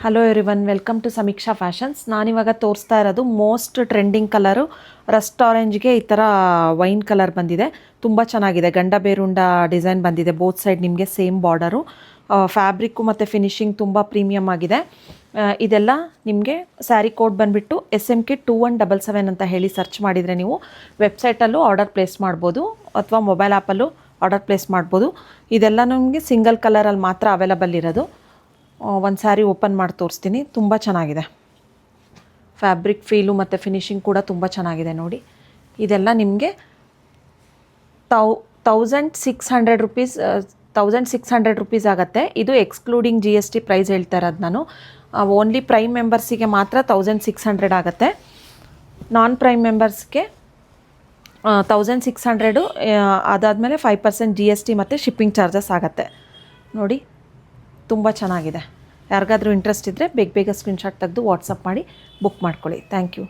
Hello everyone, welcome to ಸಮೀಕ್ಷಾ fashions. ನಾನಿವಾಗ ತೋರಿಸ್ತಾ ಇರೋದು ಮೋಸ್ಟ್ ಟ್ರೆಂಡಿಂಗ್ ಕಲರು ರಸ್ಟ್ ಆರೆಂಜ್ಗೆ ಈ ಥರ ವೈನ್ ಕಲರ್ ಬಂದಿದೆ. ತುಂಬ ಚೆನ್ನಾಗಿದೆ. ಗಂಡ ಬೇರುಂಡ ಡಿಸೈನ್ ಬಂದಿದೆ. ಬೋತ್ ಸೈಡ್ ನಿಮಗೆ ಸೇಮ್ ಬಾರ್ಡರು. ಫ್ಯಾಬ್ರಿಕ್ಕು ಮತ್ತು ಫಿನಿಶಿಂಗ್ ತುಂಬ ಪ್ರೀಮಿಯಮ್ ಆಗಿದೆ. ಇದೆಲ್ಲ ನಿಮಗೆ ಸ್ಯಾರಿ ಕೋಡ್ ಬಂದುಬಿಟ್ಟು SMK 2177 ಅಂತ ಹೇಳಿ ಸರ್ಚ್ ಮಾಡಿದರೆ ನೀವು ವೆಬ್ಸೈಟಲ್ಲೂ ಆರ್ಡರ್ ಪ್ಲೇಸ್ ಮಾಡ್ಬೋದು ಅಥವಾ ಮೊಬೈಲ್ ಆ್ಯಪಲ್ಲೂ ಆರ್ಡರ್ ಪ್ಲೇಸ್ ಮಾಡ್ಬೋದು. ಇದೆಲ್ಲ ನಿಮಗೆ ಸಿಂಗಲ್ ಕಲರಲ್ಲಿ ಮಾತ್ರ ಅವೈಲಬಲ್ ಇರೋದು. ಒಂದು ಸ್ಯಾರಿ ಓಪನ್ ಮಾಡಿ ತೋರಿಸ್ತೀನಿ. ತುಂಬ ಚೆನ್ನಾಗಿದೆ. ಫ್ಯಾಬ್ರಿಕ್ ಫೀಲು ಮತ್ತು ಫಿನಿಶಿಂಗ್ ಕೂಡ ತುಂಬ ಚೆನ್ನಾಗಿದೆ ನೋಡಿ. ಇದೆಲ್ಲ ನಿಮಗೆ 1600 ರುಪೀಸ್ 1600 ರುಪೀಸ್ ಆಗುತ್ತೆ. ಇದು ಎಕ್ಸ್ಕ್ಲೂಡಿಂಗ್ GST ಪ್ರೈಸ್ ಹೇಳ್ತಾ ಇರೋದು ನಾನು. ಓನ್ಲಿ ಪ್ರೈಮ್ ಮೆಂಬರ್ಸಿಗೆ ಮಾತ್ರ 1600 ಆಗುತ್ತೆ. ನಾನ್ ಪ್ರೈಮ್ ಮೆಂಬರ್ಸ್ಗೆ 1600. ಅದಾದಮೇಲೆ 5% GST ಮತ್ತು ಶಿಪ್ಪಿಂಗ್ ಚಾರ್ಜಸ್ ಆಗುತ್ತೆ ನೋಡಿ. ತುಂಬ ಚೆನ್ನಾಗಿದೆ. ಯಾರಿಗಾದ್ರೂ ಇಂಟ್ರೆಸ್ಟ್ ಇದ್ದರೆ ಬೇಗ ಸ್ಕ್ರೀನ್ಶಾಟ್ ತೆಗೆದು ವಾಟ್ಸಪ್ ಮಾಡಿ ಬುಕ್ ಮಾಡ್ಕೊಳ್ಳಿ. Thank you.